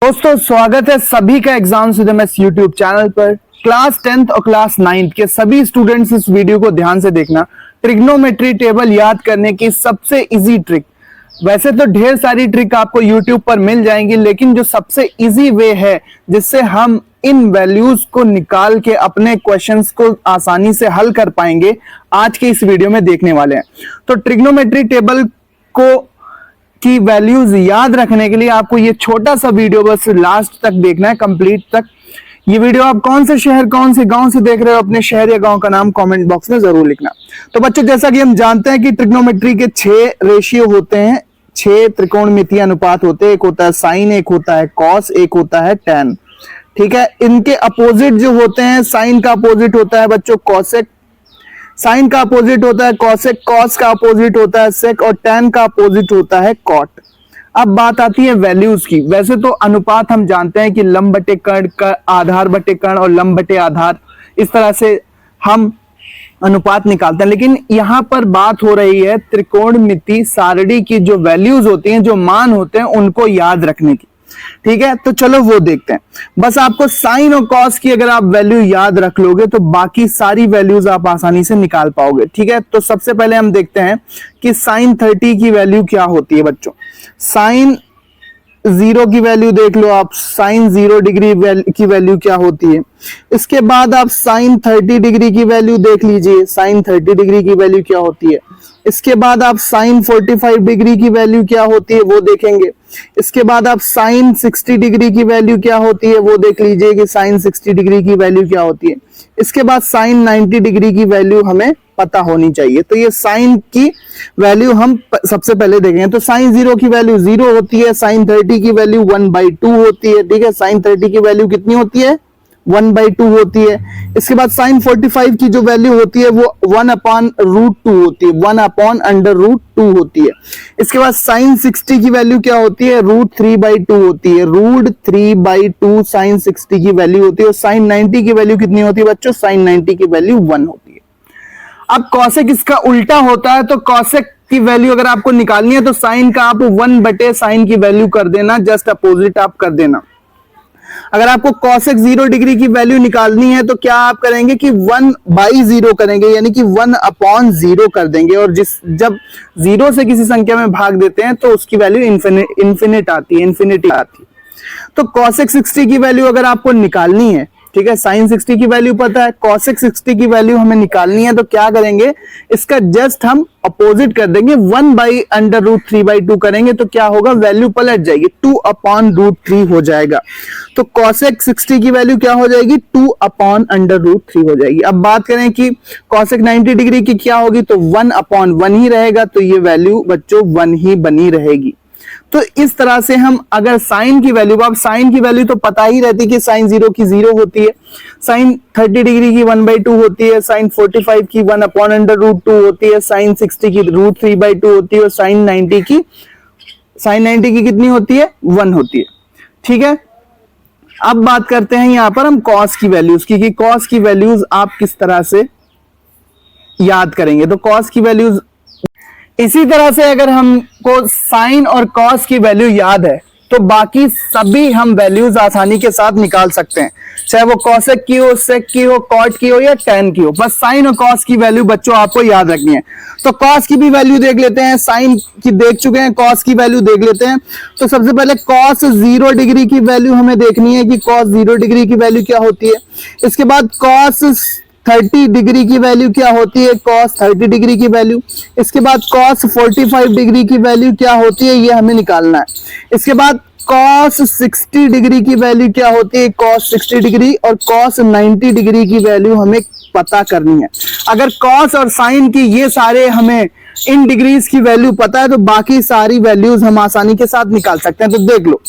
दोस्तों स्वागत है सभी का एग्जाम सुदमेस यूट्यूब चैनल पर। क्लास 10th और क्लास 9th के सभी स्टूडेंट्स इस वीडियो को ध्यान से देखना। ट्रिग्नोमेट्री टेबल याद करने की सबसे इजी ट्रिक। वैसे तो ढेर सारी ट्रिक आपको यूट्यूब पर मिल जाएंगी, लेकिन जो सबसे इजी वे है जिससे हम इन वैल्यूज को निकाल के अपने क्वेश्चंस को आसानी से हल कर पाएंगे, आज के इस वीडियो में देखने वाले हैं। तो ट्रिग्नोमेट्री टेबल को की वैल्यूज याद रखने के लिए आपको ये छोटा सा वीडियो बस लास्ट तक देखना है, कंप्लीट तक। ये वीडियो आप कौन से शहर कौन से गांव से देख रहे हो, अपने शहर या गांव का नाम कमेंट बॉक्स में जरूर लिखना। तो बच्चों, जैसा कि हम जानते हैं कि ट्रिग्नोमेट्री के 6 रेशियो होते हैं, 6 त्रिकोणमितीय अनुपात होते हैं। एक होता है साइन, एक होता है कॉस, एक होता है टैन। ठीक है, इनके अपोजिट जो होते हैं, साइन का अपोजिट होता है बच्चों कॉसेक, साइन का अपोजिट होता है कॉसेक, कॉस का अपोजिट होता है सेक और टैन का अपोजिट होता है कॉट। अब बात आती है वैल्यूज की। वैसे तो अनुपात हम जानते हैं कि लंब बटे कर्ण का आधार बटे कर्ण और लंब बटे आधार, इस तरह से हम अनुपात निकालते हैं। लेकिन यहां पर बात हो रही है त्रिकोणमिति सारणी की जो वैल्यूज होती हैं, जो मान होते हैं, उनको याद रखने की। ठीक है, तो चलो वो देखते हैं। बस आपको साइन और कॉस की अगर आप वैल्यू याद रख लोगे तो बाकी सारी वैल्यूज आप आसानी से निकाल पाओगे। ठीक है, तो सबसे पहले हम देखते हैं कि साइन 30 की वैल्यू क्या होती है बच्चों। साइन 0 की वैल्यू देख लो आप, साइन 0 डिग्री की वैल्यू क्या होती है। इसके बाद आप साइन 30 डिग्री की वैल्यू देख लीजिए, साइन 30 डिग्री की वैल्यू क्या होती है। इसके बाद आप साइन 45 डिग्री की वैल्यू क्या होती है वो देखेंगे। इसके बाद आप साइन 60 डिग्री की वैल्यू क्या होती है वो देख लीजिए कि साइन 60 डिग्री की वैल्यू क्या होती है। इसके बाद साइन 90 डिग्री की वैल्यू हमें पता होनी चाहिए। तो ये साइन की वैल्यू हम सबसे पहले देखेंगे। तो साइन 0 की वैल्यू 0 होती है, साइन 30 की वैल्यू 1/2 होती है। ठीक है, साइन 30 की वैल्यू कितनी होती है, 1/2 होती है। इसके बाद साइन 45 की जो वैल्यू होती है वो 1/√2 होती है, 1/√2 होती है। इसके बाद साइन 60 की वैल्यू क्या होती है, √3/2 होती है, √3/2 साइन 60 की वैल्यू होती है। और साइन 90 की वैल्यू कितनी होती है बच्चों, साइन 90 की वैल्यू 1 होती है। अब कॉसेक इसका उल्टा होता है, तो कॉसेक की वैल्यू अगर आपको निकालनी है तो साइन का आप 1/sin की वैल्यू कर देना, जस्ट अपोजिट आप कर देना। अगर आपको कॉसेक 0 डिग्री की वैल्यू निकालनी है तो क्या आप करेंगे कि 1/0 करेंगे, यानी कि 1/0 कर देंगे। और जब 0 से किसी संख्या में भाग देते हैं तो उसकी वैल्यू इन्फिनिटी आती है। तो कॉसेक 60 की वैल्यू अगर आपको निकालनी है, ठीक है, साइन 60 की वैल्यू पता है, कॉसेक 60 की वैल्यू हमें निकालनी है, तो क्या करेंगे, इसका जस्ट हम अपोजिट कर देंगे, 1/√3/2 करेंगे तो क्या होगा, वैल्यू पलट जाएगी, 2/√3 हो जाएगा। तो कॉसेक 60 की वैल्यू क्या हो जाएगी, 2/√3 हो जाएगी। अब बात करें कि कॉसेक 90 डिग्री की क्या होगी, तो 1/1 ही रहेगा। तो ये वैल्यू बच्चों 1 ही बनी रहेगी। तो इस तरह से हम अगर साइन की वैल्यू, अब साइन की वैल्यू तो पता ही रहती है कि साइन 0 की 0 होती है, साइन 30 डिग्री की 1/2 होती है, साइन 45 की 1/√2 होती है, साइन 60 की √3/2 होती है और साइन 90 की कितनी होती है, 1 होती है। ठीक है, अब बात करते हैं यहां पर हम कॉस की वैल्यूज की, कि कॉस की वैल्यूज आप किस तरह से याद करेंगे। तो कॉस की वैल्यूज इसी तरह से, अगर हमको साइन और कॉस की वैल्यू याद है तो बाकी सभी हम वैल्यूज आसानी के साथ निकाल सकते हैं, चाहे वो कॉसेक की हो, सेक की हो, कॉट की हो या टैन की हो। बस साइन और कॉस की वैल्यू बच्चों आपको याद रखनी है। तो कॉस की भी वैल्यू देख लेते हैं, साइन की देख चुके हैं, कॉस की वैल्यू देख लेते हैं। तो सबसे पहले कॉस 0 डिग्री की वैल्यू हमें देखनी है कि कॉस 0 डिग्री की वैल्यू क्या होती है। इसके बाद कॉस 30 डिग्री की वैल्यू क्या होती है, cos 30 डिग्री की वैल्यू। इसके बाद cos 45 डिग्री की वैल्यू क्या होती है, ये हमें निकालना है। इसके बाद cos 60 डिग्री की वैल्यू क्या होती है, cos 60 डिग्री और cos 90 डिग्री की वैल्यू हमें पता करनी है। अगर cos और sin की ये सारे हमें इन डिग्रीज की वैल्यू पता है तो बाकी सारी वैल्यूज हम आसानी के साथ निकाल सकते हैं। तो देख लो,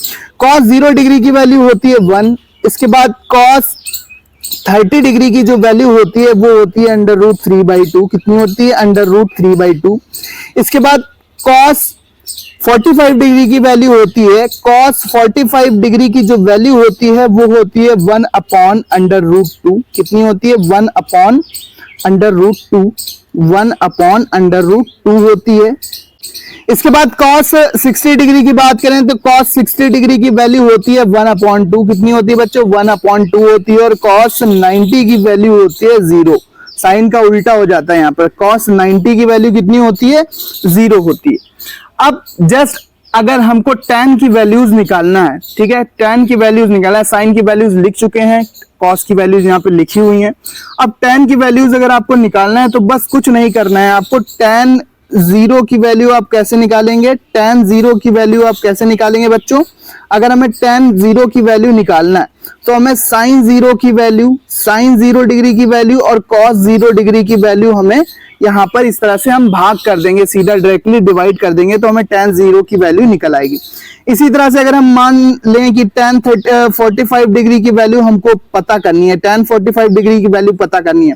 cos 0 डिग्री की वैल्यू होती है 1। इसके बाद cos 30 डिग्री की जो वैल्यू होती है वो होती है √3/2। कितनी होती है, √3/2। इसके बाद cos 45 डिग्री की वैल्यू होती है, cos 45 डिग्री की जो वैल्यू होती है वो होती है 1/√2। कितनी होती है, 1/√2 होती है। इसके बाद cos 60 डिग्री की बात करें तो cos 60 डिग्री की वैल्यू होती है 1/2। कितनी होती है बच्चों? 1/2 होती है। और cos 90 की वैल्यू होती है 0। साइन का उल्टा हो जाता है यहाँ पर। cos 90 की वैल्यू कितनी होती है? 0 होती है। अब जस्ट अगर हमको tan की वैल्यूज निकालना है, ठीक है, tan की वैल्यूज निकालना है, साइन की वैल्यूज लिख चुके हैं, cos की वैल्यूज यहाँ पे लिखी हुई हैं। अब tan की वैल्यूज अगर आपको निकालना है तो बस कुछ नहीं करना है आपको। tan 0 की वैल्यू आप कैसे निकालेंगे? tan 0 की वैल्यू आप कैसे निकालेंगे बच्चों? अगर हमें tan 0 की वैल्यू निकालना है तो हमें sin 0 की वैल्यू, sin 0 डिग्री की वैल्यू और cos 0 डिग्री की वैल्यू हमें यहाँ पर इस तरह से हम भाग कर देंगे, सीधा डायरेक्टली डिवाइड कर देंगे तो हमें tan 0 की वैल्यू निकल आएगी। इसी तरह से अगर हम मान लें कि tan 45 डिग्री की वैल्यू हमको पता करनी है, tan 45 डिग्री की वैल्यू पता करनी है,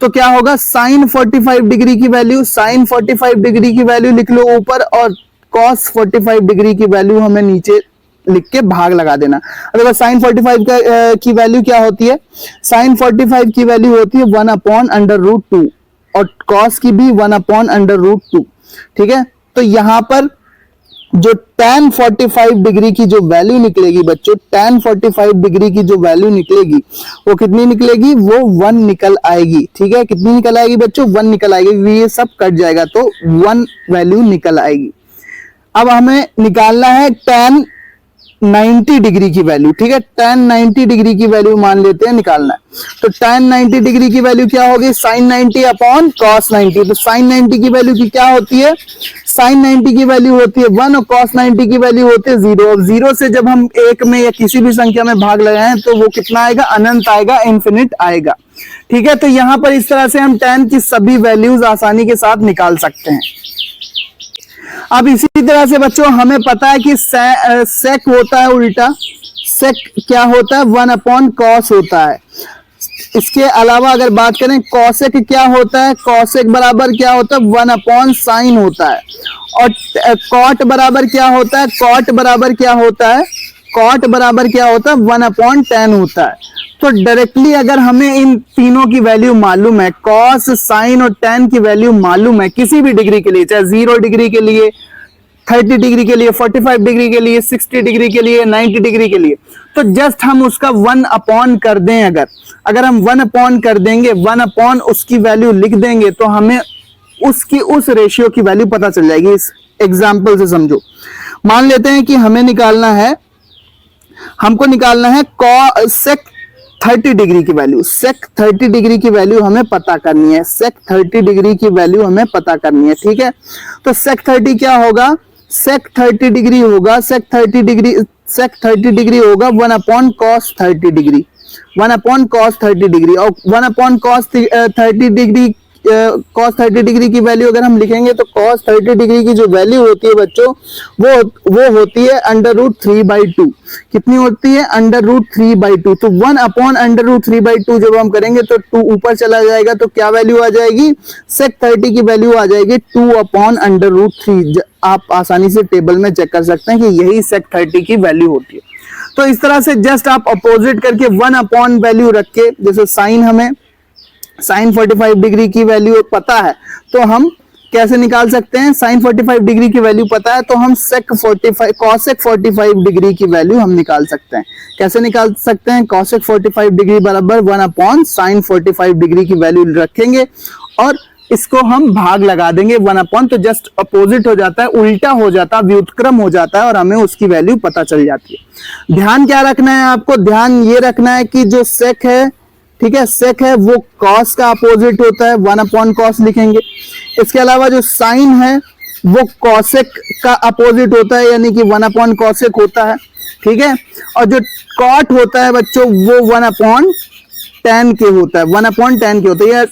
तो क्या होगा? sin 45 डिग्री की वैल्यू, sin 45 डिग्री की वैल्यू लिख लो ऊपर और cos 45 डिग्री की वैल्यू हमें नीचे लिख के भाग लगा देना। अगर sin 45 की वैल्यू क्या होती है? sin 45 की वैल्यू होती है 1/√2 और cos की भी 1/√2। ठीक है, तो यहां पर जो tan 45 डिग्री की जो वैल्यू निकलेगी बच्चों, tan 45 डिग्री की जो वैल्यू निकलेगी वो कितनी निकलेगी? वो 1 निकल आएगी। ठीक है, कितनी निकल आएगी बच्चों? 1 निकल आएगी। ये सब कट जाएगा तो 1 वैल्यू निकल आएगी। अब हमें निकालना है tan 90 डिग्री की वैल्यू। ठीक है, tan 90 डिग्री की वैल्यू मान लेते हैं निकालना है, तो tan 90 डिग्री की वैल्यू क्या होगी? sin 90 upon cos 90। तो sin 90 की वैल्यू की क्या होती है? sin 90 की वैल्यू होती है 1 और cos 90 की वैल्यू होती है 0। अब 0 से जब हम एक में या किसी भी संख्या में भाग लगाएं तो वो कितना आएगा? अनंत आएगा, इन्फिनिट आएगा। ठीक है, तो यहां पर इस तरह से हम tan की सभी वैल्यूज आसानी के साथ निकाल सकते हैं। अब इसी तरह से बच्चों हमें पता है कि sec होता है उल्टा। sec क्या होता है? 1/cos होता है। इसके अलावा अगर बात करें cosec क्या होता है? cosec बराबर क्या होता है? 1/sin होता है। और cot बराबर क्या होता है? cot बराबर क्या होता है? cot बराबर क्या होता है? 1/tan होता है। तो डायरेक्टली अगर हमें इन तीनों की वैल्यू मालूम है, cos, sin और tan की वैल्यू मालूम है किसी भी डिग्री के लिए, चाहे 0 डिग्री के लिए, 30 डिग्री के लिए, 45 डिग्री के लिए, 60 डिग्री के लिए, 90 डिग्री के लिए, तो जस्ट हम उसका 1/, कर दें। अगर हम 1/, कर देंगे, 1/, उसकी वैल्यू लिख देंगे तो हमें उसकी उस रेशियो की वैल्यू पता चल जाएगी। इस एग्जाम्पल से समझो, मान लेते हैं कि हमको निकालना है sec 30 डिग्री की वैल्यू। sec 30 डिग्री की वैल्यू हमें पता करनी है। sec 30 डिग्री की वैल्यू हमें पता करनी है। ठीक है, तो sec 30 क्या होगा? sec 30 डिग्री होगा, sec 30 डिग्री होगा 1/cos 30 डिग्री, 1/cos 30 डिग्री। और 1/cos 30 डिग्री, cos 30 डिग्री की वैल्यू अगर हम लिखेंगे तो cos 30 डिग्री की जो वैल्यू होती है बच्चों वो होती है √3/2। कितनी होती है? √3/2। तो 1/√3/2 जब हम करेंगे तो 2 ऊपर चला जाएगा तो क्या वैल्यू आ जाएगी? sec 30 की वैल्यू आ जाएगी 2/√3। आप आसानी से टेबल में चेक कर सकते हैं कि यही sec 30 की वैल्यू होती है। तो इस तरह से जस्ट आप अपोजिट करके 1/ वैल्यू रख के, जैसे साइन हमें sin 45 डिग्री की वैल्यू पता है तो हम कैसे निकाल सकते हैं? sin 45 डिग्री की वैल्यू पता है तो हम cosec 45 डिग्री की वैल्यू हम निकाल सकते हैं। कैसे निकाल सकते हैं? cosec 45 डिग्री बराबर 1/sin 45 डिग्री की वैल्यू रखेंगे और इसको हम भाग लगा देंगे 1/, तो जस्ट अपोजिट हो जाता है, उल्टा हो जाता है, व्युत्क्रम हो जाता है और हमें उसकी वैल्यू पता चल जाती है। ध्यान क्या रखना है आपको? ध्यान ये रखना है कि जो sec है, ठीक है, sec है वो cos का अपोजिट होता है, 1/cos लिखेंगे। इसके अलावा जो sin है वो cosec का अपोजिट होता है, यानी कि 1/cosec होता है। ठीक है, और जो cot होता है बच्चों वो 1/tan के होता है, 1/tan के होता है, या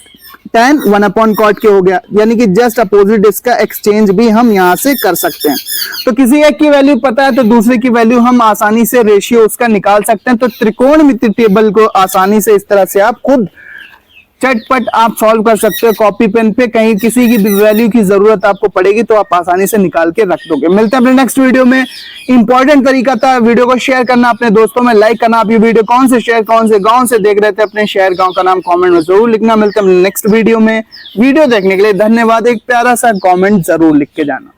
tan 1/cot के हो गया, यानी कि जस्ट अपोजिट इसका एक्सचेंज भी हम यहां से कर सकते हैं। तो किसी एक की वैल्यू पता है तो दूसरे की वैल्यू हम आसानी से रेशियो उसका निकाल सकते हैं। तो त्रिकोणमिति टेबल को आसानी से इस तरह से आप खुद चटपट आप सॉल्व कर सकते हो कॉपी पेन पे। कहीं किसी की वैल्यू की जरूरत आपको पड़ेगी तो आप आसानी से निकाल के रख दोगे। मिलते हैं अपने नेक्स्ट वीडियो में। इंपॉर्टेंट तरीका था वीडियो को शेयर करना, अपने दोस्तों में लाइक करना। आप ये वीडियो कौन से शहर, कौन से गांव से देख रहे थे, अपने शहर गांव का नाम कमेंट में जरूर लिखना। मिलते हैं नेक्स्ट वीडियो में। वीडियो देखने के लिए धन्यवाद। एक प्यारा सा कमेंट जरूर लिख के जाना।